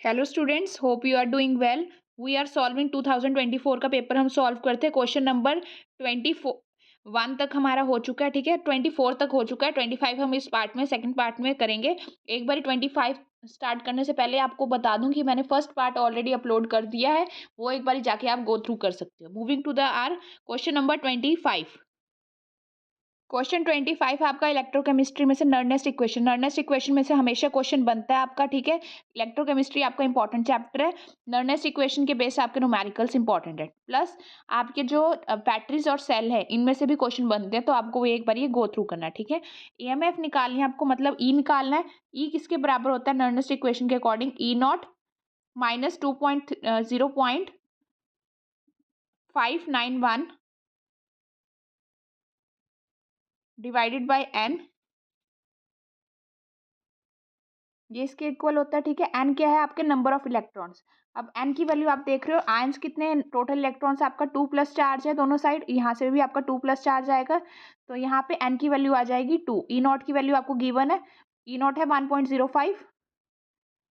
Hello students, hope you are doing well. We are solving 2024 का paper हम solve करते हैं। क्वेश्चन नंबर 21 तक हमारा हो चुका है, ठीक है। 24 तक हो चुका है, 25 हम इस पार्ट में सेकंड पार्ट में करेंगे। एक बार 25 स्टार्ट करने से पहले आपको बता दूं कि मैंने फर्स्ट पार्ट ऑलरेडी अपलोड कर दिया है, वो एक बार जाके आप गो थ्रू कर सकते हो। Moving to the our question number 25। Question 25 आपका इलेक्ट्रोकेमिस्ट्री में से नर्नेस्ट इक्वेशन में से हमेशा क्वेश्चन बनता है आपका, ठीक है। इलेक्ट्रोकेमिस्ट्री आपका इंपॉर्टेंट चैप्टर है। नर्नेस्ट इक्वेशन के बेस आपके न्यूमेरिकल्स इंपॉर्टेंट है, प्लस आपके जो बैटरीज और सेल है इनमें से भी क्वेश्चन बनते हैं, तो आपको वो एक बार ये गो थ्रू करना है, ठीक है। ईएमएफ निकालनी है आपको, मतलब ई निकालना है। ई किसके बराबर होता है नर्नेस्ट इक्वेशन के according? E not minus 0.591 divided by n, ये इसके इक्वल होता है, ठीक है। एन क्या है? आपके नंबर ऑफ इलेक्ट्रॉन्स। अब एन की वैल्यू आप देख रहे हो, आयंस कितने टोटल इलेक्ट्रॉन्स आपका 2 प्लस चार्ज है दोनों साइड, यहाँ से भी आपका 2 प्लस चार्ज आएगा, तो यहाँ पे एन की वैल्यू आ जाएगी 2। ई नॉट की वैल्यू आपको गिवन है, ई नॉट है 1.05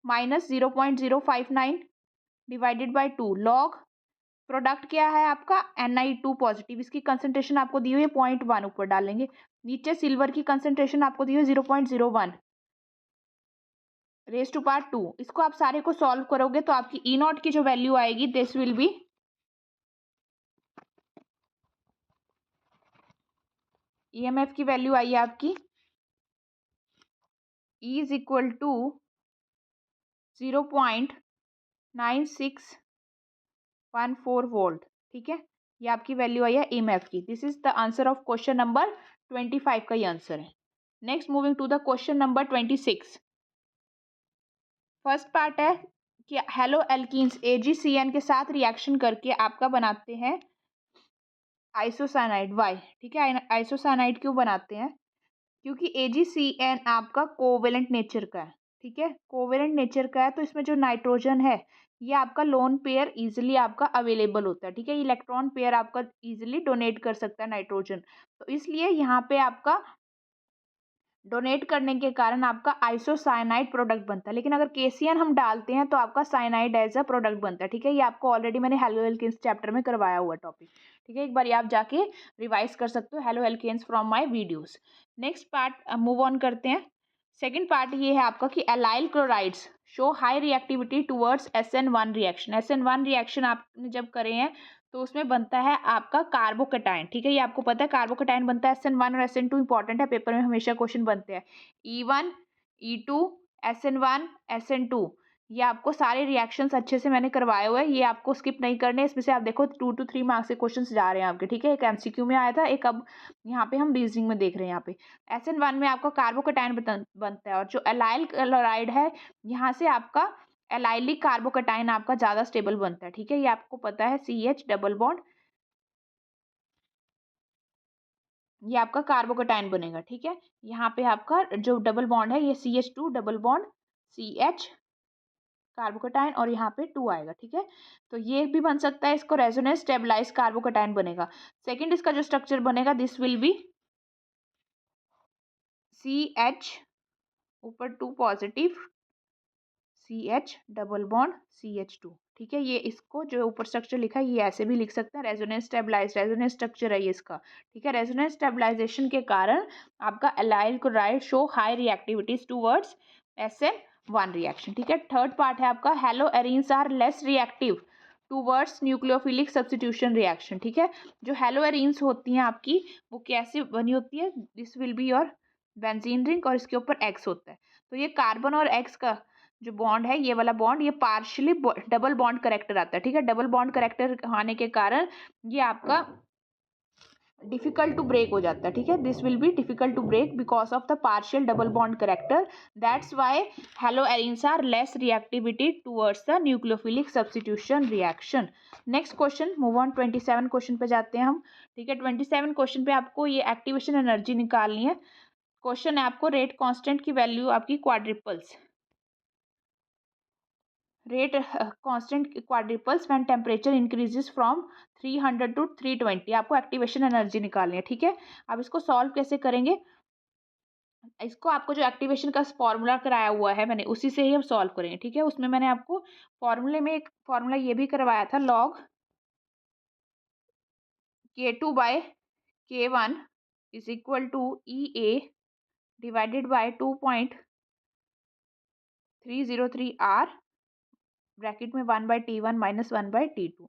minus 0.059 divided by 2 log product क्या है आपका Ni2 पॉजिटिव, इसकी कंसेंट्रेशन आपको दी हुई है 0.1, ऊपर डालेंगे। नीचे सिल्वर की कंसेंट्रेशन आपको दी हुई है 0.01 रेज टू पावर 2। इसको आप सारे को सॉल्व करोगे तो आपकी ई नॉट की जो वैल्यू आएगी, दिस विल बी ईएमएफ की वैल्यू आई है आपकी E is equal to 0.9614 volt, ठीक है। ये आपकी वैल्यू आई है ईएमएफ की। This is the answer of question number 25 का ये आंसर है। Next moving to the question number 26। First part है कि हेलो एल्कीन्स AgCN के साथ रिएक्शन करके आपका बनाते हैं आइसोसाइनाइड। वाई, ठीक है। आइसोसाइनाइड क्यों बनाते हैं? क्योंकि AgCN आपका कोवेलेंट नेचर का है, ठीक है। कोवेलेंट नेचर का है तो इसमें जो नाइट्रोजन है ये आपका लोन पेयर इजीली आपका अवेलेबल होता है, ठीक है। इलेक्ट्रॉन पेयर आपका इजीली डोनेट कर सकता है नाइट्रोजन, तो इसलिए यहाँ पे आपका डोनेट करने के कारण आपका आइसोसाइनाइड प्रोडक्ट बनता है। लेकिन अगर केसीएन हम डालते हैं तो आपका साइनाइड एज अ प्रोडक्ट बनता है, ठीक है। ये आपको ऑलरेडी मैंने हेलो एल्केन्स चैप्टर में करवाया हुआ टॉपिक, ठीक है। एक बार आप जाके रिवाइज कर सकते हो haloalkanes from my videos. Next part move on करते हैं। सेकेंड पार्ट ये है आपका कि allyl chlorides show high reactivity towards SN1 reaction. SN1 reaction आपने जब करे हैं तो उसमें बनता है आपका कार्बोकेटाइन, ठीक है। ये आपको पता है कार्बोकेटाइन बनता है SN1 और SN2, इंपॉर्टेंट है, पेपर में हमेशा क्वेश्चन बनते हैं। E1 E2 SN1 SN2, ये आपको सारे रिएक्शंस अच्छे से मैंने करवाए हुए हैं, ये आपको स्किप नहीं करने। इसमें से आप देखो 2 to 3 मार्क्स के क्वेश्चन जा रहे हैं आपके, ठीक है। एक MCQ में आया था, एक अब यहाँ पे हम रीजनिंग में देख रहे हैं। यहाँ पे SN1 में आपका कार्बोकेटाइन बनता है, और जो एलाइल क्लोराइड है यहाँ से आपका एलाइलिक कार्बोकेटाइन आपका ज्यादा स्टेबल बनता है, ठीक है। ये आपको पता है CH डबल बॉन्ड, ये आपका कार्बोकेटाइन बनेगा, ठीक है। यहाँ पे आपका जो डबल बॉन्ड है ये CH2 double bond CH carbocation, और यहाँ पे 2 आएगा, ठीक है। तो ये भी बन सकता है, इसको रेजोनेंस स्टेबलाइज कार्बोकेटाइन बनेगा। सेकंड इसका जो स्ट्रक्चर बनेगा दिस विल बी CH ऊपर 2 positive CH double bond CH2, ठीक है। ये इसको जो ऊपर स्ट्रक्चर लिखा है ये ऐसे भी लिख सकते हैं, रेजोनेंस स्टेबलाइज रेजोनेंस स्ट्रक्चर है ये इसका, ठीक है। रेजोनेंस स्टेबलाइजेशन के कारण आपका allyl chloride show high reactivities towards SN1 reaction, ठीक है। थर्ड पार्ट है आपका haloarenes are less reactive towards nucleophilic substitution reaction, ठीक है। जो हेलो एरीन्स होती हैं आपकी वो कैसी बनी होती है? This will be your benzene ring, और इसके ऊपर X होता है। तो ये कार्बन और X का जो बॉन्ड है, ये वाला बॉन्ड, ये पार्शियली डबल बॉन्ड करेक्टर आता है, ठीक है। डबल बॉन्ड करेक्टर आने के कारण ये आपका डिफिकल्ट टू ब्रेक हो जाता है, ठीक है। This will be difficult to break because of the partial double bond character, that's why haloarenes are less reactivity towards the nucleophilic substitution reaction. Next question, move on 27 question पे जाते हैं हम, ठीक है। 27 क्वेश्चन पे आपको ये activation energy निकालनी है। क्वेश्चन है आपको रेट कांस्टेंट की वैल्यू आपकी quadruples, rate constant quadruples when temperature increases from 300 to 320, आपको एक्टिवेशन एनर्जी निकालनी है, ठीक है। अब इसको सॉल्व कैसे करेंगे? इसको आपको जो एक्टिवेशन का फॉर्मूला कराया हुआ है मैंने, उसी से ही हम सॉल्व करेंगे, ठीक है। उसमें मैंने आपको फॉर्मूले में एक फॉर्मूला ये भी करवाया था, log K2/K1 is equal to EA divided by 2.303R bracket में 1/T1 माइनस 1/T2।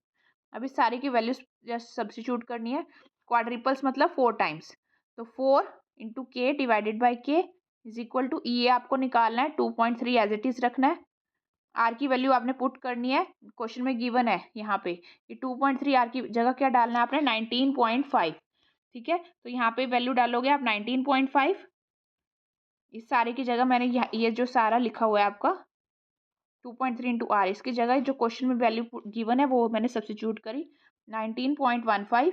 अभी सारी की वैल्यूज जस्ट सब्स्टिट्यूट करनी है। क्वाड्रिपल्स मतलब 4 टाइम्स, तो 4 इंटू के डिवाइडेड बाई के इज इक्वल टू ई ए आपको निकालना है, 2.3 एज इट इज रखना है। आर की वैल्यू आपने पुट करनी है, क्वेश्चन में गिवन है यहाँ पे कि 2.3 आर की जगह क्या डालना है आपने 19.5, ठीक है। तो यहाँ पे वैल्यू डालोगे आप 19.5, इस सारे की जगह मैंने ये जो सारा लिखा हुआ है आपका 2.3 इंटू आर, इसकी जगह जो क्वेश्चन में वैल्यू गिवन है वो मैंने सब्स्टिट्यूट करी 19.15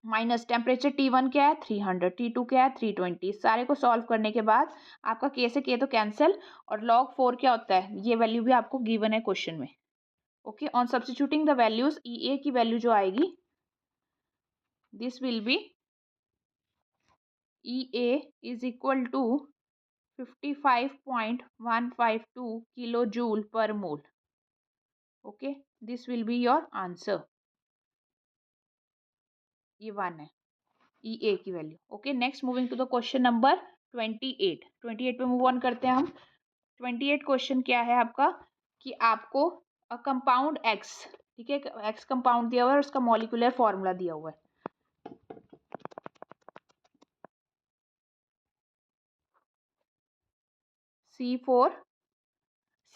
माइनस टेम्परेचर T1 क्या है 300, T2 क्या है 320। सारे को सॉल्व करने के बाद आपका के से के तो कैंसिल, और log 4 क्या होता है ये वैल्यू भी आपको गिवन है क्वेश्चन में। Okay, on substituting the values E A की वैल्यू जो आएगी this will be E A is equal to 55.152 kilo joule per mole. Okay, this will be your answer, ये 1 है ई ए की value. Okay, next moving to the question number 28 पे move on करते हैं हम। 28 question क्या है आपका कि आपको अ कंपाउंड एक्स, ठीक है, एक्स कंपाउंड दिया हुआ है और उसका मॉलिक्यूलर फॉर्मूला दिया हुआ है।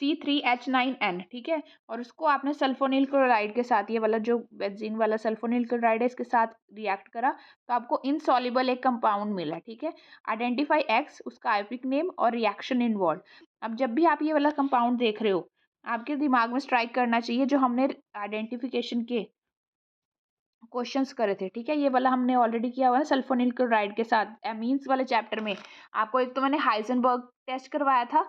C3H9N, ठीक है, और उसको आपने सल्फोनिल क्लोराइड के साथ, ये वाला जो बेंजीन वाला सल्फोनिल क्लोराइड है इसके साथ रिएक्ट करा तो आपको इनसॉल्युबल एक कंपाउंड मिला, ठीक है। आइडेंटिफाई एक्स, उसका आयोपिक नेम और रिएक्शन इन्वॉल्व। अब जब भी आप ये वाला कंपाउंड देख रहे हो आपके दिमाग में स्ट्राइक करना चाहिए जो हमने आइडेंटिफिकेशन के क्वेश्चंस करे थे, ठीक है। ये वाला हमने ऑलरेडी किया हुआ है सल्फोनिल क्लोराइड के साथ एमीन्स वाले चैप्टर में। आपको एक तो मैंने हाइजेनबर्ग टेस्ट करवाया था,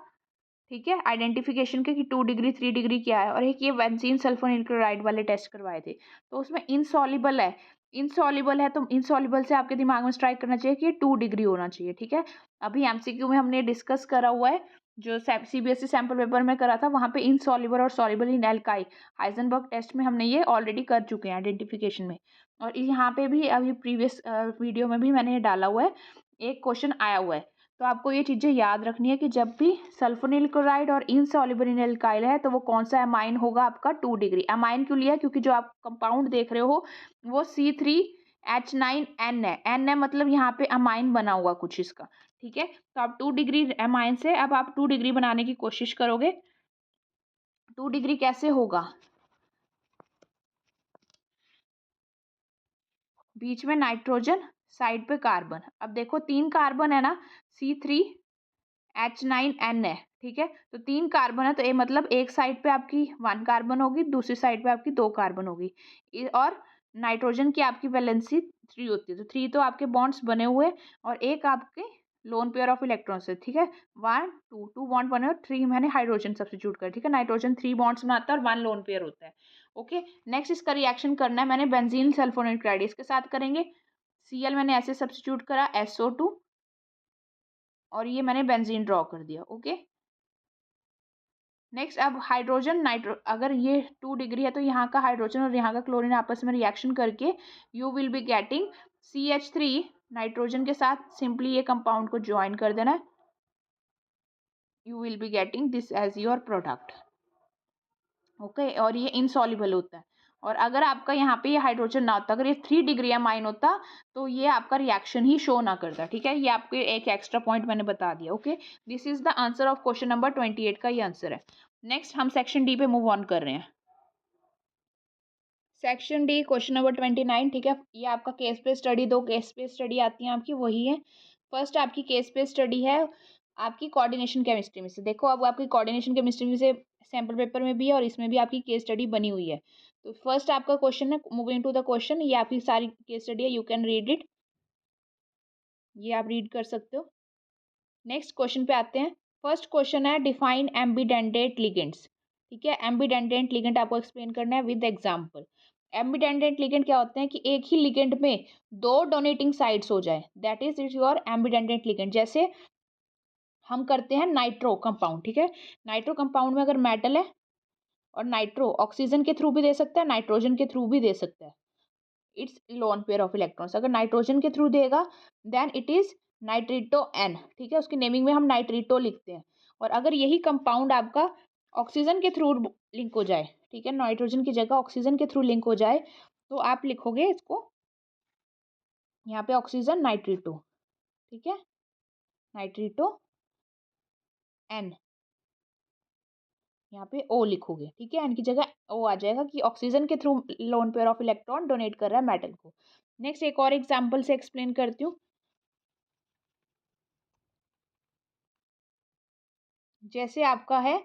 ठीक है, आइडेंटिफिकेशन के कि 2 डिग्री 3 डिग्री क्या है, और एक ये बेंजीन सल्फोनिल क्लोराइड वाले टेस्ट करवाए थे। तो उसमें इनसॉल्युबल है, इनसॉल्युबल है तो इनसॉल्युबल से आपके दिमाग में स्ट्राइक करना चाहिए कि 2 डिग्री होना चाहिए, ठीक है। अभी एमसीक्यू में हमने डिस्कस करा हुआ है, जो सीबीएसई सैम्पल पेपर में करा था वहाँ पे इनसॉल्युबल और soluble in alkyl Hinsberg test में हमने ये ऑलरेडी कर चुके हैं आइडेंटिफिकेशन में। और यहाँ पे भी अभी प्रीवियस वीडियो में भी मैंने ये डाला हुआ है, एक क्वेश्चन आया हुआ है। तो आपको ये चीज़ें याद रखनी है कि जब भी सल्फोनिल क्लोराइड और इनसॉल्युबल इन एल्काइल है तो वो कौन सा अमाइन होगा आपका 2 डिग्री। अमाइन क्यों लिया, क्योंकि जो आप कंपाउंड देख रहे हो वो C3H9N है, N है मतलब यहाँ पे अमाइन बना हुआ कुछ इसका, ठीक है। तो आप 2 डिग्री अमाइन से अब आप 2 डिग्री बनाने की कोशिश करोगे। 2 डिग्री कैसे होगा, बीच में नाइट्रोजन साइड पे कार्बन। अब देखो 3 कार्बन है ना, C3H9N है, ठीक है। तो 3 कार्बन है तो ये मतलब एक साइड पे आपकी 1 कार्बन होगी, दूसरी साइड पे आपकी 2 कार्बन होगी, और नाइट्रोजन की आपकी वैलेंसी 3 होती है। तो 3 तो आपके बॉन्ड्स बने हुए और एक आपके लोन पेयर ऑफ इलेक्ट्रॉन्स है, ठीक है। 1 2 2 बॉन्ड बने और 3 मैंने हाइड्रोजन सब्स्टिट्यूट कर, ठीक है। नाइट्रोजन 3 बॉन्ड्स बनाता है और 1 लोन पेयर होता है। ओके, नेक्स्ट इसका रिएक्शन करना है मैंने बेंजीन सल्फोनेट क्लोराइड इसके साथ करेंगे। Cl मैंने ऐसे सब्स्टिट्यूट करा SO2 और ये मैंने बेंजीन ड्रॉ कर दिया। ओके, नेक्स्ट अब हाइड्रोजन नाइट्रो, अगर ये 2 डिग्री है तो यहाँ का हाइड्रोजन और यहाँ का क्लोरीन आपस में रिएक्शन करके you will be getting CH3 nitrogen के साथ सिंपली ये कंपाउंड को ज्वाइन कर देना है, you will be getting this as your product. Okay, और ये इनसॉल्युबल होता है। और अगर आपका यहाँ पे ये हाइड्रोजन ना होता, अगर ये 3 डिग्री अमाइन होता तो ये आपका रिएक्शन ही शो ना करता, ठीक है। ये आपके एक एक्स्ट्रा पॉइंट मैंने बता दिया। Okay, this is the answer of question number 28 का ये आंसर है। नेक्स्ट हम सेक्शन डी पे मूव ऑन कर रहे हैं। सेक्शन डी क्वेश्चन नंबर 29, ठीक है। ये आपका केस पे स्टडी, 2 केस पे स्टडी आती हैं आपकी, वही है। फर्स्ट आपकी केस पे स्टडी है आपकी कोऑर्डिनेशन केमिस्ट्री में से। देखो अब आपकी कोऑर्डिनेशन केमिस्ट्री में से सैम्पल पेपर में भी है और इसमें भी आपकी केस स्टडी बनी हुई है। तो फर्स्ट आपका क्वेश्चन है, मूविंग टू द क्वेश्चन, ये आपकी सारी केस स्टडी है, यू कैन रीड इट, ये आप रीड कर सकते हो। नेक्स्ट क्वेश्चन पे आते हैं। फर्स्ट क्वेश्चन है डिफाइन एम्बीडेंडेंट लिगेंड्स, ठीक है। एम्बीडेंडेंट लिगेंड आपको एक्सप्लेन करना है विद एग्जांपल। एम्बिडेंटेट लिगेंड क्या होते हैं कि एक ही लिगेंड में दो डोनेटिंग साइड्स हो जाए, दैट इज योर एम्बिडेंटेट लिगेंड। जैसे हम करते हैं नाइट्रो कंपाउंड, ठीक है, नाइट्रो कंपाउंड में अगर मेटल है और नाइट्रो ऑक्सीजन के थ्रू भी दे सकता है, नाइट्रोजन के थ्रू भी दे सकता है, it's lone pair of electrons. अगर नाइट्रोजन के थ्रू देगा देन इट इज नाइट्रिटो एन, ठीक है, उसकी नेमिंग में हम नाइट्रिटो लिखते हैं। और अगर यही कंपाउंड आपका ऑक्सीजन के थ्रू लिंक हो जाए, ठीक है, नाइट्रोजन की जगह ऑक्सीजन के थ्रू लिंक हो जाए, तो आप लिखोगे इसको यहाँ पे ऑक्सीजन नाइट्रिटो, ठीक है, नाइट्रिटो एन, यहाँ पे ओ लिखोगे, ठीक है, एन की जगह ओ आ जाएगा कि ऑक्सीजन के through lone pair of electron donate कर रहा है मेटल को। नेक्स्ट एक और एग्जांपल से एक्सप्लेन करती हूँ। जैसे आपका है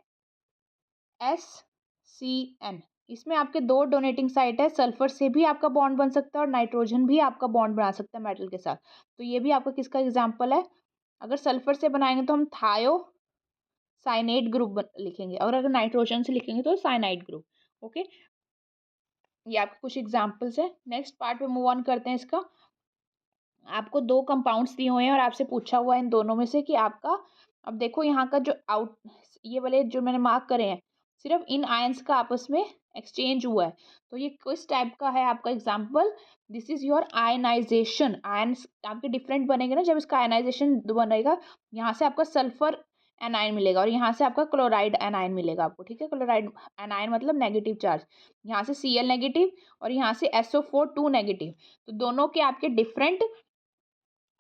SCN, इसमें आपके दो डोनेटिंग साइट है, सल्फर से भी आपका बॉन्ड बन सकता है और नाइट्रोजन भी आपका बॉन्ड बना सकता है मेटल के साथ। तो ये भी आपका किसका एग्जांपल है? अगर सल्फर से बनाएंगे तो हम थायो साइनेट ग्रुप लिखेंगे, और अगर नाइट्रोजन से लिखेंगे तो साइनाइड ग्रुप। ओके, ये आपके कुछ एग्जांपल्स है। नेक्स्ट पार्ट पे मूव ऑन करते हैं इसका। आपको दो कंपाउंड्स दिए हुए हैं और आपसे पूछा हुआ है इन दोनों में से कि आपका, अब देखो यहाँ का जो आउट, ये वाले जो मैंने मार्क करे हैं सिर्फ इन आयंस का आपस में एक्सचेंज हुआ है, तो ये किस टाइप का है आपका example? This is your ionization. Ions आपके डिफरेंट बनेंगे ना, जब इसका आयनाइजेशन बनेगा, यहाँ से आपका सल्फर एनायन मिलेगा और यहाँ से आपका क्लोराइड एनायन मिलेगा आपको, ठीक है, क्लोराइड एनायन मतलब नेगेटिव चार्ज, यहाँ से Cl नेगेटिव और यहाँ से SO4 2 नेगेटिव, तो दोनों के आपके डिफरेंट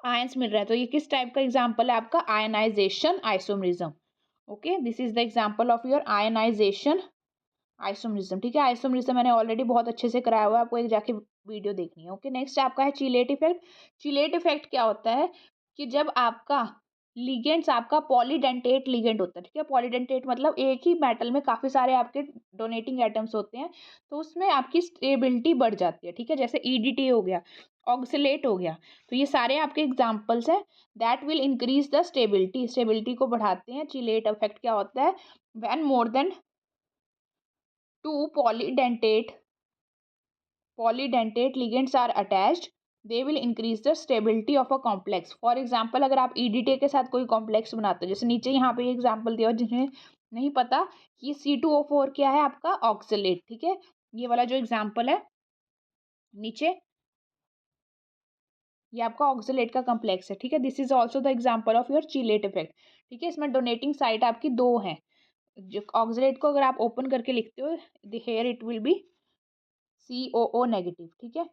आयंस मिल रहा है। तो ये किस टाइप का एग्जांपल है आपका? Ionization isomerism. Okay, this is the example of your ionization isomerism, ठीक है। आइसोमरिज्म मैंने ऑलरेडी बहुत अच्छे से कराया हुआ है, आपको एक जाके वीडियो देखनी है। ओके, नेक्स्ट आपका है चिलेट इफेक्ट। चिलेट इफेक्ट क्या होता है कि जब आपका लिगेंड्स, आपका पॉलीडेंटेट लिगेंड होता है, ठीक है, पॉलीडेंटेट मतलब एक ही मेटल में काफी सारे आपके डोनेटिंग एटम्स होते हैं, तो उसमें आपकी स्टेबिलिटी बढ़ जाती है, ठीक है, जैसे EDT हो गया, ऑक्सीलेट हो गया, तो ये सारे आपके एग्जाम्पल्स हैं that will increase the stability, stability को बढ़ाते हैं। चिलेट इफेक्ट क्या होता है? When more than two polydentate ligands are attached, they will increase the stability of a complex. For example, अगर आप EDTA के साथ कोई कॉम्प्लेक्स बनाते हो, जैसे नीचे यहाँ पे एग्जांपल दिया, जिन्हें नहीं पता कि C2O4 क्या है, आपका ऑक्सलेट, ठीक है, ये वाला जो एग्जांपल है नीचे, ये आपका ऑक्सलेट का कॉम्प्लेक्स है, ठीक है। This is also the example of your chelate effect, ठीक है। इसमें डोनेटिंग साइट आपकी दो हैं, जो ऑक्सलेट को अगर आप ओपन करके लिखते हो, here it will be COO negative, ठीक है।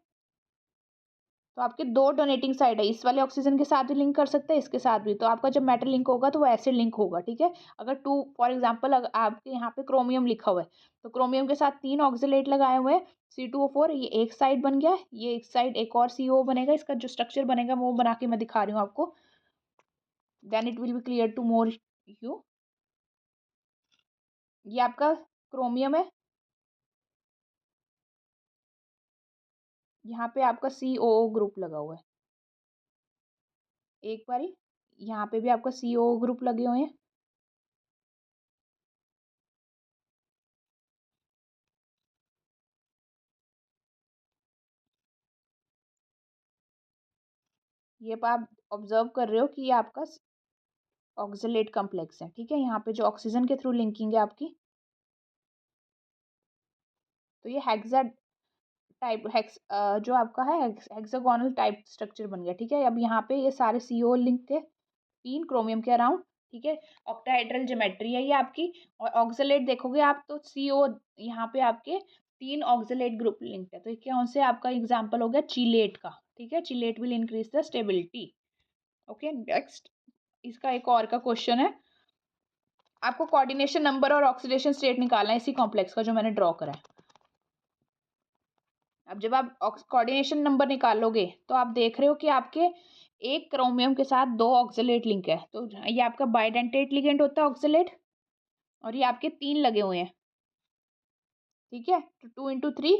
तो आपके दो डोनेटिंग साइड है, इस वाले ऑक्सीजन के साथ भी लिंक कर सकते हैं, इसके साथ भी, तो आपका जब मेटल लिंक होगा तो वो एसिड लिंक होगा, ठीक है। अगर टू, फॉर एग्जांपल अगर आपके यहाँ पे क्रोमियम लिखा हुआ है, तो क्रोमियम के साथ 3 ऑक्सीलेट लगाए हुए हैं, C2O4, ये एक साइड बन गया, ये एक साइड एक और CO बनेगा, इसका जो स्ट्रक्चर बनेगा वो बना के मैं दिखा रही हूँ आपको, then it will be clear to more you. ये आपका क्रोमियम है, यहाँ पे आपका COO ग्रुप लगा हुआ है, एक बारी यहाँ पे भी आपका COO ग्रुप लगे हुए हैं, ये आप ऑब्जर्व कर रहे हो कि ये आपका ऑक्सलेट कॉम्प्लेक्स है, ठीक है। यहाँ पे जो ऑक्सीजन के थ्रू लिंकिंग है आपकी, तो ये हेक्सा टाइप जो आपका है हेक्सागोनल टाइप स्ट्रक्चर बन गया, ठीक है। अब यहाँ पे ये सारे CO लिंक थे 3 क्रोमियम के अराउंड, ठीक है, ऑक्टाहेड्रल ज्योमेट्री है ये आपकी। और ऑक्सलेट देखोगे आप तो CO यहाँ पे आपके 3 ऑक्सलेट ग्रुप लिंक है, तो ये कौन से आपका एग्जाम्पल हो गया? चिलेट का, ठीक है। Chelate will increase the stability. Okay, next इसका एक और का क्वेश्चन है, आपको कोऑर्डिनेशन नंबर और ऑक्सीडेशन स्टेट निकालना है इसी कॉम्प्लेक्स का जो मैंने ड्रॉ करा है। अब जब आप कोऑर्डिनेशन नंबर निकालोगे तो आप देख रहे हो कि आपके एक क्रोमियम के साथ दो ऑक्सलेट लिंक है, तो ये आपका बाइडेंटेट लिगेंड होता है ऑक्सलेट, और ये आपके 3 लगे हुए हैं, ठीक है, तो 2 × 3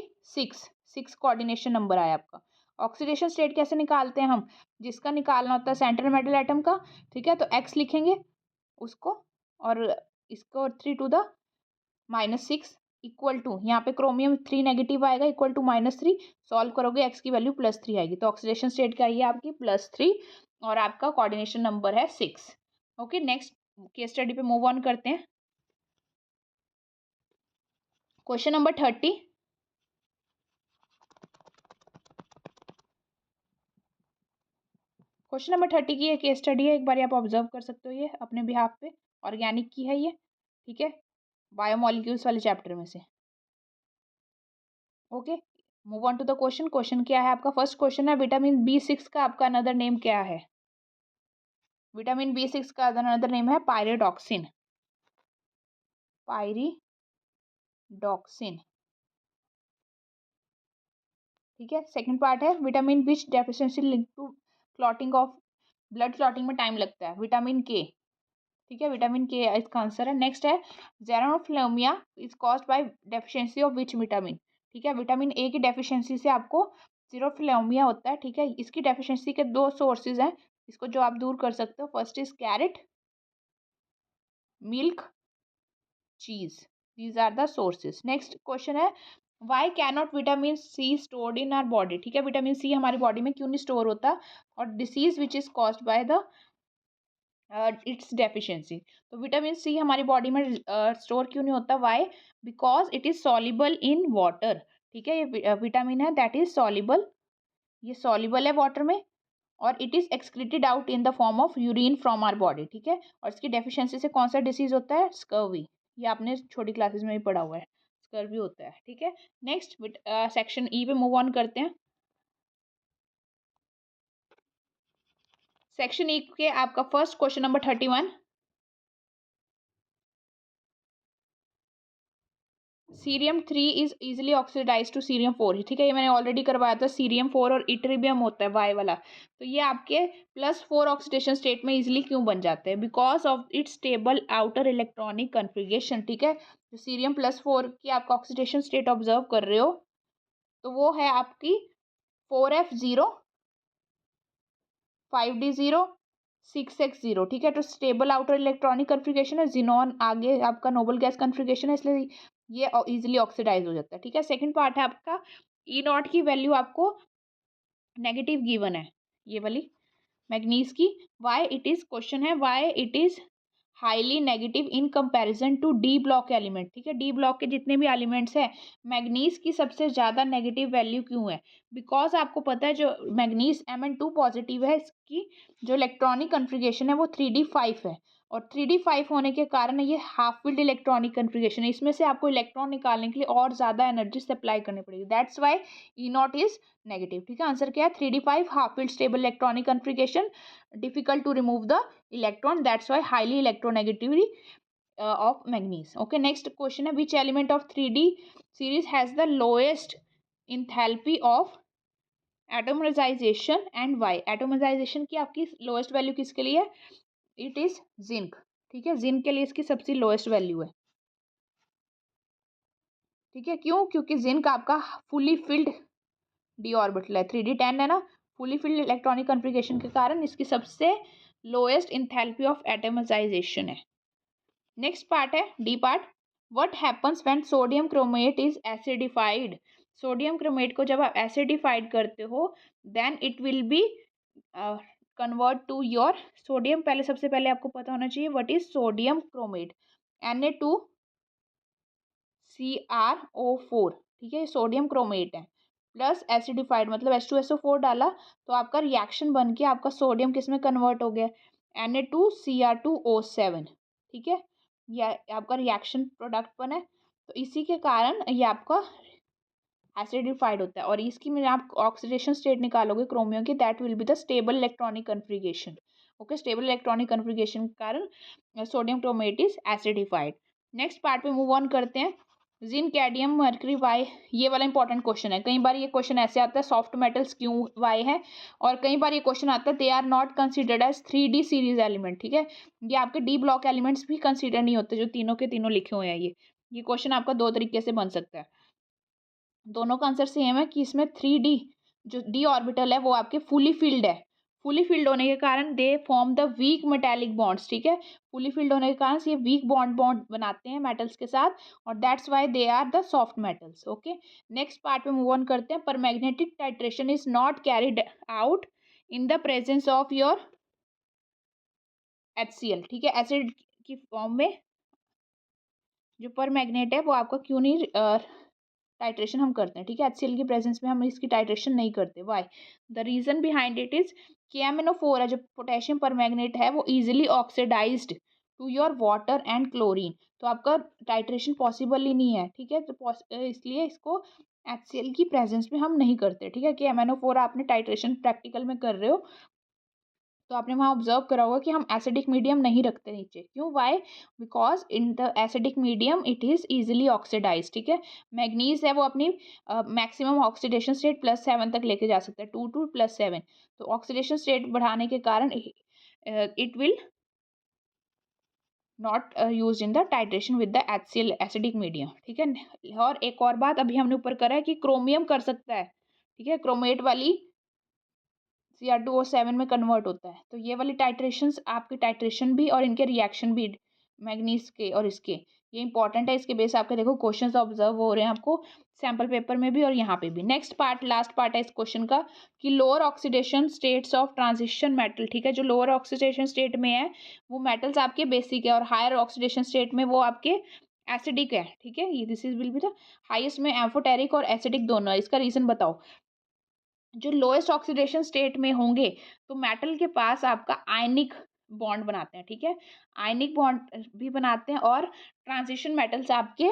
6 कोऑर्डिनेशन नंबर आया आपका। ऑक्सीडेशन स्टेट कैसे निकालते हैं हम? जिसका निकालना होता है सेंट्रल मेटल एटम का, ठीक है, तो X लिखेंगे उसको, और इसको 3 × 6 इक्वल टू, यहाँ पे क्रोमियम 3 नेगेटिव आएगा, इक्वल टू -3, सॉल्व करोगे एक्स की वैल्यू +3 आएगी, तो ऑक्सीडेशन स्टेट क्या है आपकी +3 और आपका कोऑर्डिनेशन नंबर है 6। ओके, नेक्स्ट केस स्टडी पे मूव ऑन करते हैं। Question number 30। क्वेश्चन नंबर 30 की ये केस स्टडी है, एक बार आप ऑब्जर्व कर सकते हो, ये अपने बिहाफ पे ऑर्गेनिक की है ये, ठीक है, बायोमोलिक्यूल्स वाले चैप्टर में से। Okay, move on to the question. Question क्या है आपका, फर्स्ट क्वेश्चन है विटामिन B6 का आपका अनदर नेम क्या है। विटामिन B6 का अनदर नेम है पायरिडॉक्सिन, पायरिडॉक्सिन, ठीक है। सेकंड पार्ट है vitamin which deficiency link to clotting of, blood clotting में टाइम लगता है, विटामिन के, ठीक है, विटामिन के इसका आंसर है। नेक्स्ट है xerophthalmia is caused by deficiency of which vitamin, ठीक है, विटामिन ए की डेफिशिएंसी से आपको जेरोफ्लेमिया होता है, ठीक है। इसकी डेफिशिएंसी के 2 सोर्सेज हैं, इसको जो आप दूर कर सकते हो, first is carrot, milk, cheese, these are the sources. Next question है why cannot vitamin C stored in our body, ठीक है, विटामिन सी हमारी बॉडी में क्यों नहीं स्टोर होता, और disease which is caused by the its deficiency. तो विटामिन सी हमारी बॉडी में स्टोर क्यों नहीं होता, why, because it is soluble in water, ठीक है, ये विटामिन है दैट इज सॉल्युबल, ये सॉल्युबल है वाटर में, और it is excreted out in the form of urine from our body, ठीक है। और इसकी डेफिशिएंसी से कौन सा डिसीज होता है, स्कर्वी, ये आपने छोटी क्लासेस में भी पढ़ा हुआ है, स्कर्वी होता है, ठीक है। नेक्स्ट सेक्शन ई पे मूव ऑन करते हैं। सेक्शन ई के आपका first question number 31, cerium 3 is easily oxidize to cerium 4, ठीक है, ये मैंने ऑलरेडी करवाया था, सीरियम 4 और इट्रीबियम होता है वाई वाला, तो ये आपके +4 ऑक्सीडेशन स्टेट में इजिली क्यों बन जाते हैं, because of its stable outer electronic configuration, ठीक है। जो सीरियम +4 की आपका ऑक्सीडेशन स्टेट ऑब्जर्व कर रहे हो, तो वो है आपकी 4f0, 5d0, 6x0, ठीक है। तो स्टेबल आउटर इलेक्ट्रॉनिक कन्फिग्रेशन है, जिनॉन आगे आपका नोबल गैस कन्फिग्रेशन है, इसलिए ये इजिली ऑक्सीडाइज हो जाता है, ठीक है। सेकंड पार्ट है आपका E0 की वैल्यू आपको नेगेटिव गिवन है, ये वाली मैग्नीज की, वाई इट इज, क्वेश्चन है why it is highly negative in comparison to D block element, ठीक है, डी ब्लॉक के जितने भी एलिमेंट्स हैं मैग्नीज की सबसे ज़्यादा नेगेटिव वैल्यू क्यों है, बिकॉज आपको पता है जो मैग्नीज Mn2 पॉजिटिव है, इसकी जो इलेक्ट्रॉनिक कन्फिग्रेशन है वो 3d5 है, और 3d5 होने के कारण ये हाफ फिल्ड इलेक्ट्रॉनिक कन्फिग्रेशन है, इसमें से आपको इलेक्ट्रॉन निकालने के लिए और ज़्यादा एनर्जी सप्लाई करनी पड़ेगी, that's why E0 is negative, ठीक है। आंसर क्या है 3d5, half filled stable electronic configuration, difficult to remove the electron, that's why highly electronegativity of manganese. Okay, next question है which element of 3D series has the lowest enthalpy of atomization and why, atomization की आपकी lowest value किसके लिए है, it is zinc, ठीक है, zinc के लिए इसकी सबसे लोएस्ट वैल्यू है, ठीक है, क्यों, क्योंकि जिंक आपका फुली फिल्ड डी ऑर्बिटल है, 3d10 है ना, फुली फिल्ड इलेक्ट्रॉनिक कन्फिग्रेशन के कारण इसकी सबसे लोएस्ट इंथैल्पी ऑफ एटमाइजेशन है। नेक्स्ट पार्ट है D part, what happens when sodium chromate is acidified, sodium chromate को जब आप एसिडिफाइड करते हो then it will be convert to your sodium, पहले सबसे पहले आपको पता होना चाहिए what is sodium chromate, Na2CrO4, ठीक है, सोडियम क्रोमेट है, प्लस एसिडिफाइड मतलब H2SO4 डाला, तो आपका रिएक्शन बन के आपका सोडियम किस में कन्वर्ट हो गया, Na2Cr2O7, ठीक है, यह आपका रिएक्शन प्रोडक्ट बना है, तो इसी के कारण ये आपका एसिडिफाइड होता है, और इसकी में आप ऑक्सीडेशन स्टेट निकालोगे क्रोमियम की, that will be the stable electronic configuration, okay, stable electronic configuration के कारण sodium chromate is acidified. Next part पे मूव ऑन करते हैं, जिंक, कैडमियम, मर्करी, वाई, ये वाला इंपॉर्टेंट क्वेश्चन है, कई बार ये क्वेश्चन ऐसे आता है सॉफ्ट मेटल्स क्यों वाई है, और कई बार ये क्वेश्चन आता है they are not considered as 3D series element, ठीक है, ये आपके डी ब्लॉक एलिमेंट्स भी कंसिडर नहीं होते जो तीनों के तीनों लिखे हुए हैं, ये क्वेश्चन आपका दो तरीके से बन सकता है, दोनों का आंसर सेम है कि इसमें 3D जो डी ऑर्बिटल है वो आपके फुली फिल्ड है, फुली फिल्ड होने के कारण they form the weak metallic bonds, ठीक है, फुली फिल्ड होने के कारण ये वीक बॉन्ड बॉन्ड बनाते हैं मेटल्स के साथ, और that's why they are the soft metals. Okay, next part में मूव ऑन करते हैं। Permanganate titration is not carried out in the presence of your HCl, ठीक है, एसिड की फॉर्म में जो पर मैग्नेट है वो आपका क्यों नहीं टाइट्रेशन हम करते हैं, ठीक है, HCl की प्रेजेंस में हम इसकी टाइट्रेशन नहीं करते। Why? The reason behind it is KMnO4 है जो पोटेशियम पर मैग्नेट है वो easily oxidized to your water and chlorine, तो आपका टाइट्रेशन पॉसिबल ही नहीं है, ठीक है, तो इसलिए इसको HCl की प्रेजेंस में हम नहीं करते, ठीक है। KMnO4 आपने टाइट्रेशन प्रैक्टिकल में कर रहे हो तो आपने वहाँ ऑब्जर्व करा होगा कि हम एसिडिक मीडियम नहीं रखते नीचे, क्यों? Why? Because in the acidic medium it is easily oxidize, ठीक है। मैग्नीज है वो अपनी मैक्सिमम ऑक्सीडेशन स्टेट +7 तक लेके जा सकता है, 2 to +7, तो ऑक्सीडेशन स्टेट बढ़ाने के कारण it will not use in the titration with the HCl acidic medium, ठीक है। और एक और बात अभी हमने ऊपर करा है कि क्रोमियम कर सकता है, ठीक है, क्रोमेट वाली Cr2O7 में कन्वर्ट होता है, तो ये वाली टाइट्रेशंस आपकी टाइट्रेशन भी और इनके रिएक्शन भी मैग्नीज के और इसके, ये इंपॉर्टेंट है, इसके बेस आपके देखो क्वेश्चंस ऑब्जर्व हो रहे हैं आपको सैम्पल पेपर में भी और यहाँ पे भी। नेक्स्ट पार्ट, लास्ट पार्ट है इस क्वेश्चन का कि lower oxidation states of transition metal, ठीक है, जो लोअर ऑक्सीडेशन स्टेट में है वो मेटल्स आपके बेसिक है और हायर ऑक्सीडेशन स्टेट में वो आपके एसिडिक है, ठीक है, ये this is will be the highest में एम्फोटेरिक और एसिडिक दोनों है। इसका रीजन बताओ। जो लोएस्ट ऑक्सीडेशन स्टेट में होंगे तो मेटल के पास आपका आयनिक बॉन्ड बनाते हैं, ठीक है, आयनिक बॉन्ड भी बनाते हैं और ट्रांजिशन मेटल्स आपके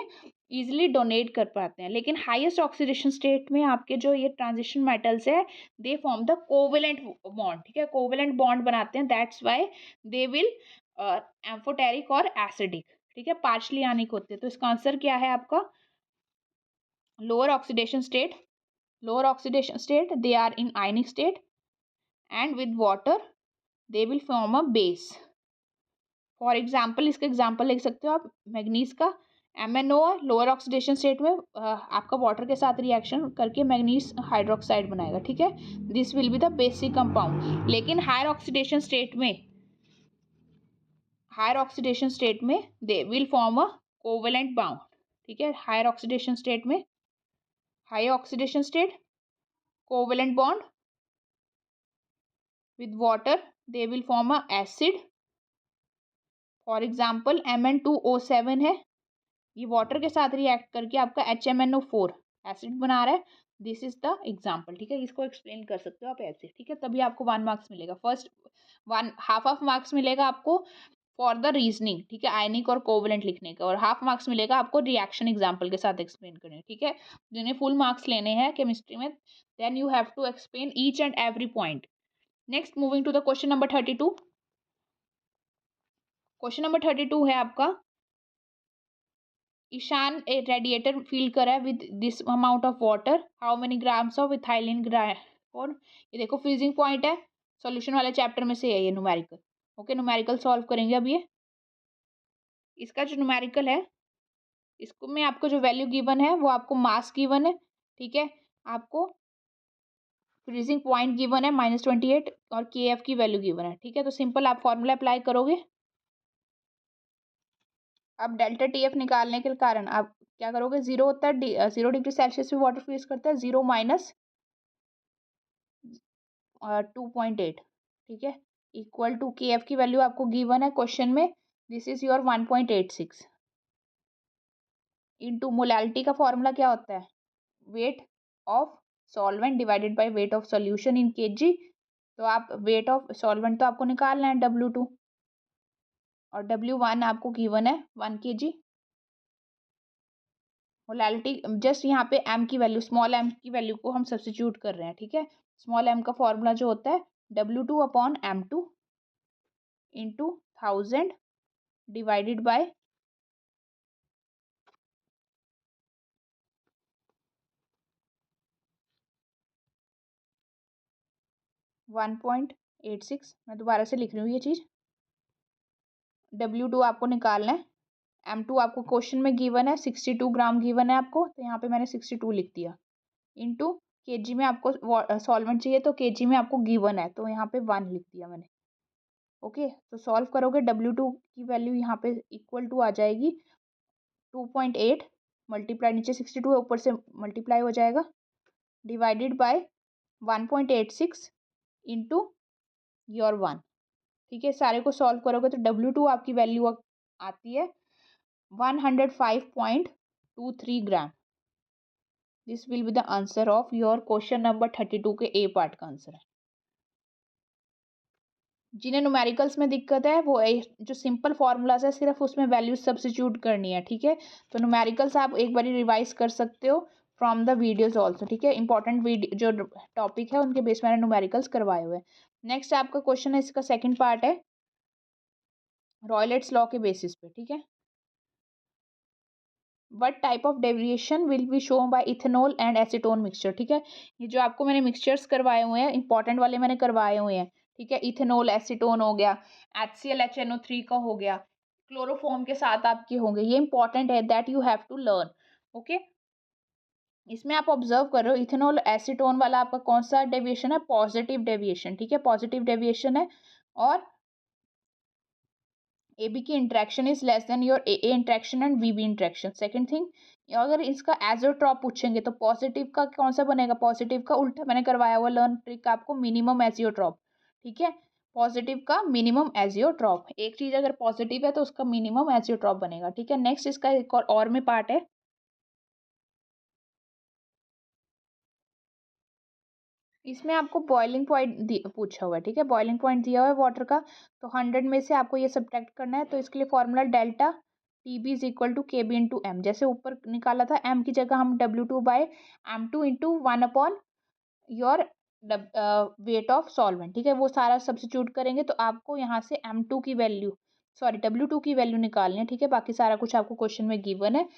इजीली डोनेट कर पाते हैं। लेकिन हाईएस्ट ऑक्सीडेशन स्टेट में आपके जो ये ट्रांजिशन मेटल्स है दे फॉर्म द कोवेलेंट बॉन्ड, ठीक है, कोवेलेंट बॉन्ड बनाते हैं, that's why they will amphoteric और एसिडिक, ठीक है, पार्शली आयनिक होते हैं। तो इसका आंसर क्या है आपका? Lower oxidation state, lower oxidation state they are in ionic state and with water they will form a base। for example इसका एग्जाम्पल लिख सकते हो आप, मैग्नीज का MnO लोअर ऑक्सीडेशन स्टेट में आपका वाटर के साथ रिएक्शन करके मैग्नीज हाइड्रोक्साइड बनाएगा, ठीक है, this will be the basic compound. लेकिन हायर ऑक्सीडेशन स्टेट में they will form a covalent bond, ठीक है, हायर ऑक्सीडेशन स्टेट में, high oxidation state covalent bond with water they will form a acid। for example Mn2O7 है, ये water के साथ react करके आपका HMnO4 एसिड बना रहा है, दिस इज द एग्जाम्पल, ठीक है, इसको एक्सप्लेन कर सकते हो आप ऐसे, ठीक है, तभी आपको 1 मार्क्स मिलेगा। फर्स्ट 1 हाफ ऑफ मार्क्स मिलेगा आपको फॉर द रीजनिंग, ठीक है, आयनिक और कोवेलेंट लिखने का, और हाफ मार्क्स मिलेगा आपको रिएक्शन एग्जाम्पल के साथ एक्सप्लेन करने, ठीक है। जिन्हें फुल मार्क्स लेने हैं केमिस्ट्री में then you have to explain each and every point. Next moving to the question number 32। Question number 32 है आपका, ईशान ए रेडिएटर फिल करा है with this amount of water, how many grams of ethylene glycol. ये देखो freezing point है, solution वाले chapter में से है ये न्यूमेरिकल। ओके, न्यूमेरिकल सॉल्व करेंगे अब ये, इसका जो न्यूमेरिकल है इसको में आपको जो वैल्यू गिवन है वो आपको मास गिवन है, ठीक है, आपको फ्रीजिंग पॉइंट गिवन है -28 और KF की वैल्यू गिवन है, ठीक है, तो सिंपल आप फॉर्मूला अप्लाई करोगे। अब डेल्टा TF निकालने के कारण आप क्या करोगे, 0 होता है 0 डिग्री सेल्सियस में वाटर फ्रीज करता है, 0 माइनस 2.8, ठीक है, इक्वल टू KF की वैल्यू आपको गिवन है क्वेश्चन में, this is your 1.86 into molality का फॉर्मूला क्या होता है, wait of solvent divided by weight of solution in kg, तो आप वेट ऑफ सॉल्वेंट तो आपको निकालना है W2 और W1 आपको गिवन है 1 kg। मोलैलिटी जस्ट यहाँ पे m की वैल्यू, स्मॉल m की वैल्यू को हम सब्स्टिट्यूट कर रहे हैं, ठीक है, स्मॉल m का फॉर्मूला जो होता है W2/m2 इंटू 1000 डिवाइडेड बाय 1.86। मैं दोबारा से लिख रही हूँ ये चीज़, W2 आपको निकालना है, M2 आपको क्वेश्चन में गिवन है 62 ग्राम गिवन है आपको, तो यहाँ पे मैंने 62 लिख दिया, इंटू केजी में आपको सॉल्वेंट चाहिए तो केजी में आपको गिवन है, तो यहाँ पे 1 लिख दिया मैंने। ओके, तो सॉल्व करोगे W2 की वैल्यू यहाँ पे इक्वल टू आ जाएगी 2.8 मल्टीप्लाई, नीचे 62 है ऊपर से मल्टीप्लाई हो जाएगा, डिवाइडेड बाय 1.86 इंटू योर 1। ठीक है, सारे को सॉल्व करोगे तो W2 आपकी वैल्यू आती है 105.23 gram. This will be the answer of your question number 32 के ए पार्ट का आंसर है। जिन्हें न्यूमेरिकल्स में दिक्कत है वो जो सिंपल फॉर्मूलाज है सिर्फ उसमें वैल्यूज सब्स्टिट्यूट करनी है। ठीक है, तो न्यूमेरिकल्स आप एक बार रिवाइज कर सकते हो फ्रॉम द वीडियोज ऑल्सो। ठीक है, इंपॉर्टेंट वीडियो जो टॉपिक है उनके बेस मैंने न्यूमेरिकल्स करवाए हुए हैं। नेक्स्ट आपका क्वेश्चन है, इसका सेकंड पार्ट है रॉयलेट्स लॉ के बेसिस पे। ठीक है, what type of deviation will be shown by ethanol and acetone mixture. ठीक है, ये जो आपको मैंने मिक्सचर्स करवाए हुए हैं इंपॉर्टेंट वाले मैंने करवाए हुए हैं। ठीक है, इथेनॉल एसीटोन हो गया, HCl HNO3 का हो गया, क्लोरोफॉर्म के साथ आपके होंगे, ये इंपॉर्टेंट है that you have to learn. Okay, इसमें आप ऑब्जर्व कर रहे हो इथेनॉल एसीटोन वाला आपका कौन सा डेविएशन है, पॉजिटिव डेविएशन। ठीक है, पॉजिटिव डेविएशन है, और ए बी की interaction is less than your A interaction and B interaction. Second thing, अगर इसका एजियोट्रॉप पूछेंगे तो पॉजिटिव का कौन सा बनेगा, पॉजिटिव का उल्टा मैंने करवाया हुआ लर्न ट्रिक आपको, मिनिमम एजियोट्रॉप। ठीक है, पॉजिटिव का मिनिमम एजियोट्रॉप, एक चीज अगर पॉजिटिव है तो उसका मिनिमम एजियोट्रॉप बनेगा। ठीक है, नेक्स्ट इसका एक और में पार्ट है, इसमें आपको बॉइलिंग पॉइंट पूछा हुआ है। ठीक है, बॉइलिंग पॉइंट दिया हुआ है वाटर का, तो 100 में से आपको ये सब्ट्रैक्ट करना है। तो इसके लिए formula delta TB is equal to KB into M. जैसे ऊपर निकाला था M की जगह हम W2 by M2 into 1 upon your weight of solvent. ठीक है, वो सारा सब्स्टिट्यूट करेंगे तो आपको यहाँ से M2 की वैल्यू, सॉरी W2 की वैल्यू निकालनी है। ठीक है, बाकी सारा कुछ आपको क्वेश्चन में गिवन है।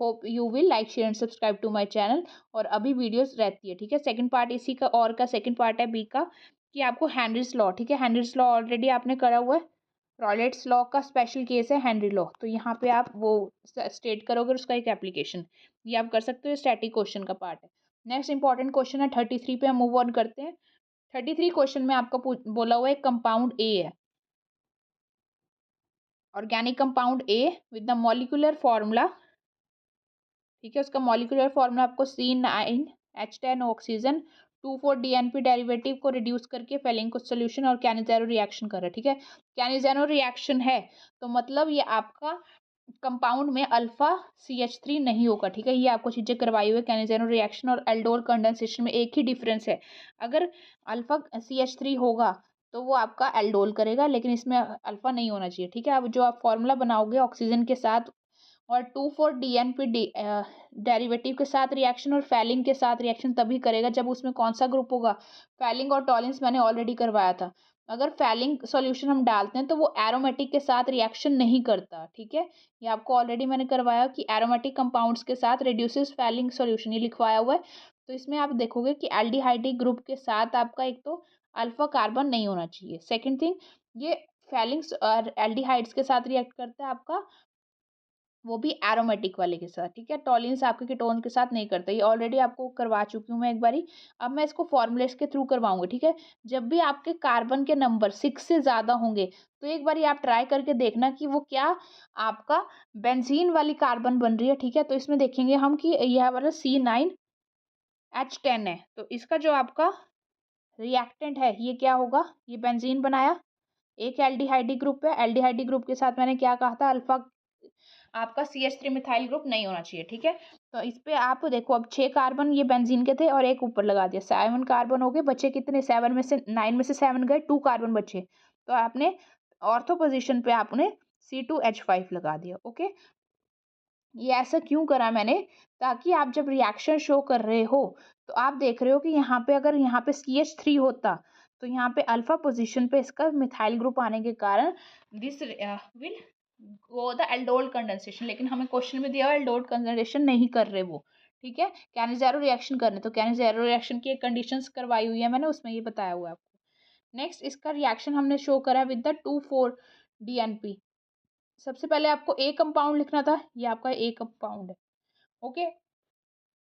Hope you will like share and subscribe to my channel, और अभी वीडियोस रहती है। ठीक है, सेकंड पार्ट इसी का और का सेकंड पार्ट है बी का, कि आपको हेनरीज लॉ। ठीक है, हेनरीज लॉ ऑलरेडी आपने करा हुआ है, रॉयलेट्स लॉ का स्पेशल केस है हेनरी लॉ, तो यहाँ पे आप वो स्टेट करोगे उसका एक एप्लीकेशन, ये आप कर सकते हो, स्टैटिक क्वेश्चन का पार्ट है। नेक्स्ट इंपॉर्टेंट क्वेश्चन है 33 पे, हम मूव ऑन करते हैं। 33 क्वेश्चन में आपका बोला हुआ है कंपाउंड ए है, organic compound A with the molecular formula. ठीक है, उसका मॉलिक्यूलर फॉर्मूला आपको C9H10 ऑक्सीजन 2,4-DNP डेरिवेटिव को रिड्यूस करके फेलिंग को सोल्यूशन और कैनिज़ेरो रिएक्शन कर रहा है। ठीक है, कैनिज़ेरो रिएक्शन है तो मतलब ये आपका कंपाउंड में अल्फा CH3 नहीं होगा। ठीक है, ये आपको चीज़ें करवाई हुई है। कैनिज़ेरो रिएक्शन और एल्डोल कंडेंसेशन में एक ही डिफरेंस है, अगर अल्फा CH3 होगा तो वो आपका एल्डोल करेगा, लेकिन इसमें अल्फा नहीं होना चाहिए। ठीक है, अब जो आप फॉर्मूला बनाओगे ऑक्सीजन के साथ और 2,4-DNP डेरिवेटिव के साथ रिएक्शन और फैलिंग के साथ रिएक्शन तभी करेगा जब उसमें कौन सा ग्रुप होगा, फैलिंग और टॉलिन्स मैंने ऑलरेडी करवाया था। अगर फैलिंग सॉल्यूशन हम डालते हैं तो वो एरोमेटिक के साथ रिएक्शन नहीं करता। ठीक है, ये आपको ऑलरेडी मैंने करवाया कि एरोमेटिक कंपाउंड्स के साथ रिड्यूसेस फैलिंग सॉल्यूशन, ये लिखवाया हुआ है। तो इसमें आप देखोगे कि एल्डिहाइडिक ग्रुप के साथ आपका एक तो अल्फा कार्बन नहीं होना चाहिए। सेकेंड थिंग, ये फैलिंग्स और एल्डिहाइड्स के साथ रिएक्ट करता है आपका, वो भी एरोमेटिक वाले के साथ। ठीक है, टॉलिन्स आपके कीटोन के साथ नहीं करता, ये ऑलरेडी आपको करवा चुकी हूँ मैं एक बारी। अब मैं इसको फॉर्मूलेस के थ्रू करवाऊंगी। ठीक है, जब भी आपके कार्बन के नंबर 6 से ज़्यादा होंगे तो एक बारी आप ट्राई करके देखना कि वो क्या आपका बेंजीन वाली कार्बन बन रही है। ठीक है, तो इसमें देखेंगे हम कि यह वाला C9H10 है, तो इसका जो आपका रिएक्टेंट है ये क्या होगा, ये बेंजीन बनाया, एक एल्डिहाइडी ग्रुप है, एल्डिहाइडी ग्रुप के साथ मैंने क्या कहा था, अल्फा आपका CH3 मिथाइल ग्रुप नहीं होना चाहिए। ठीक है, तो इस पे आप देखो, अब 6 कार्बन ये बेंजीन के थे और एक ऊपर लगा दिया, 7 कार्बन हो गए, बचे कितने, 7 में से 9 में से 7 गए, 2 कार्बन बचे, तो आपने ऑर्थो पोजिशन पे आपने C2H5 लगा दिया। ओके, ये ऐसा क्यों करा मैंने, ताकि आप जब रिएक्शन शो कर रहे हो तो आप देख रहे हो कि यहाँ पे अगर यहाँ पे CH3 होता तो यहाँ पे अल्फा पोजीशन पे इसका मिथाइल ग्रुप आने के कारण this will go the aldol condensation, लेकिन हमें क्वेश्चन में दिया हुआ एल्डोल कंडेंसेशन नहीं कर रहे वो। ठीक है, कैनिज़ेरो रिएक्शन कर रहे, तो कैनिज़ेरो रिएक्शन की कंडीशंस करवाई हुई है मैंने, उसमें ये बताया हुआ है आपको। नेक्स्ट इसका रिएक्शन हमने शो करा विद द 2,4-DNP। सबसे पहले आपको ए कंपाउंड लिखना था, ये आपका ए कंपाउंड है। ओके,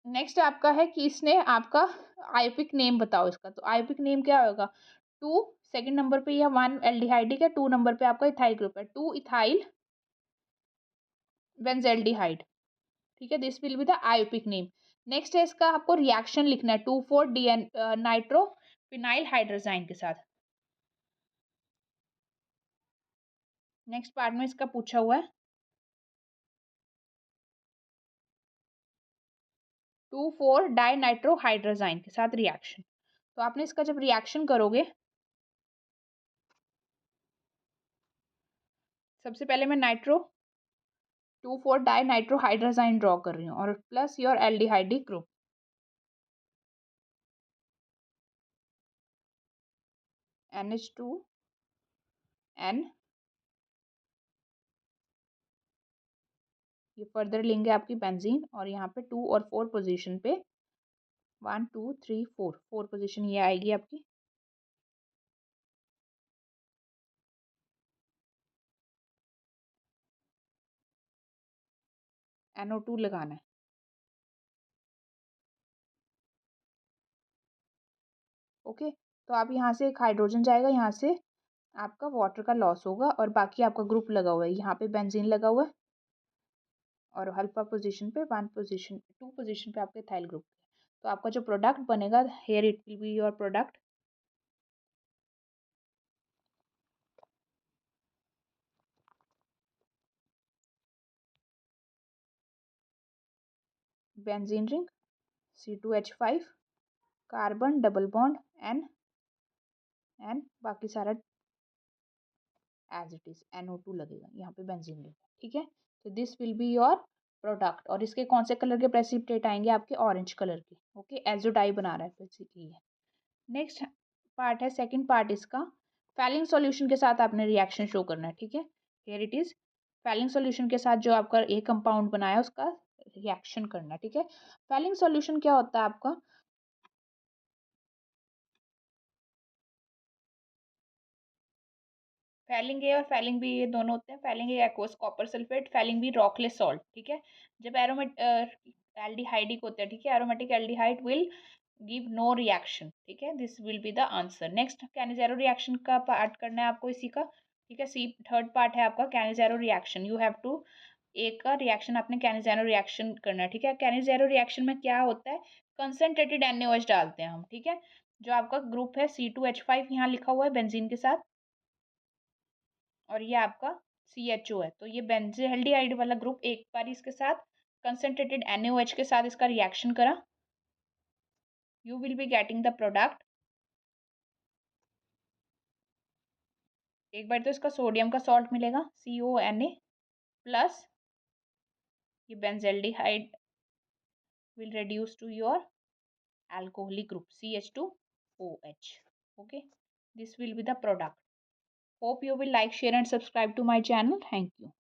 नेक्स्ट आपका है कि इसने आपका आयोपिक नेम बताओ इसका, तो आयोपिक नेम क्या होगा? टू, सेकंड नंबर पे या वन एल्डिहाइडिक है, टू नंबर पे आपका इथाइल ग्रुप है, टू इथाइल बेंजेल्डिहाइड, ठीक है, this will be the IUPAC name. Next है इसका आपको रिएक्शन लिखना है, two four D N nitro phenyl hydrazine के साथ। नेक्स्ट पार्ट में इसका पूछा हुआ है two four di nitro hydrazine के साथ रिएक्शन। तो आपने इसका जब रिएक्शन करोगे, सबसे पहले मैं nitro two four di nitro hydrazine draw कर रही हूँ और plus your aldehydic group NH2N। ये फर्दर लेंगे आपकी बेंजीन और यहाँ पे टू और फोर पोजीशन पे, one two three four, four position ये आएगी आपकी। NO2 लगाना है। ओके, तो आप यहाँ से एक हाइड्रोजन जाएगा, यहाँ से आपका वाटर का लॉस होगा और बाकी आपका ग्रुप लगा हुआ है, यहाँ पे बेंजीन लगा हुआ है और अल्फा पोजीशन पे, वन पोजीशन, टू पोजीशन पे आपके इथाइल ग्रुप। तो आपका जो प्रोडक्ट बनेगा, here it will be your product, benzene ring, C2H5, carbon double bond N, बाकी सारा एज इट इज NO2 लगेगा, यहाँ पे बेंजीन लगेगा, ठीक है। तो this will be your product. और इसके कौन से कलर के प्रेसिपिटेट आएंगे? आपके ऑरेंज कलर के। ओके, एजो डाई बना रहा है बेसिकली ये। नेक्स्ट पार्ट है, सेकंड पार्ट इसका, फैलिंग सॉल्यूशन के साथ आपने रिएक्शन शो करना है, ठीक है। Here it is, falling solution के साथ जो आपका एक कंपाउंड बनाया उसका रिएक्शन करना है, ठीक है। फैलिंग सॉल्यूशन क्या होता है आपका? फैलिंग ए और फैलिंग बी ये दोनों होते हैं। Fehling A aqueous copper sulphate, Fehling B Rochelle salt, ठीक है। जब एरोमेट एल्डिहाइडिक होता है, ठीक है, aromatic aldehyde will give no reaction, ठीक है, this will be the answer. Next Cannizzaro reaction का पार्ट करना है आपको इसी का, ठीक है। सी थर्ड पार्ट है आपका Cannizzaro reaction. You have to, एक का रिएक्शन आपने कैनिजेरो रिएक्शन करना है, ठीक है। कैनिजेरो रिएक्शन में क्या होता है? कंसनट्रेटेड NaOH डालते हैं हम, ठीक है। जो आपका ग्रुप है C2H5 यहाँ लिखा हुआ है बेंजीन के साथ, और ये आपका CHO है। तो ये बेंजल्डिहाइड वाला ग्रुप एक बार इसके साथ कंसंट्रेटेड NaOH के साथ इसका रिएक्शन करा, you will be getting the product. एक बार तो इसका सोडियम का सॉल्ट मिलेगा CONA प्लस, ये benzaldehyde will reduce to your alcoholic group CH2OH. Okay, this will be the product. Hope you will like, share and subscribe to my channel. Thank you.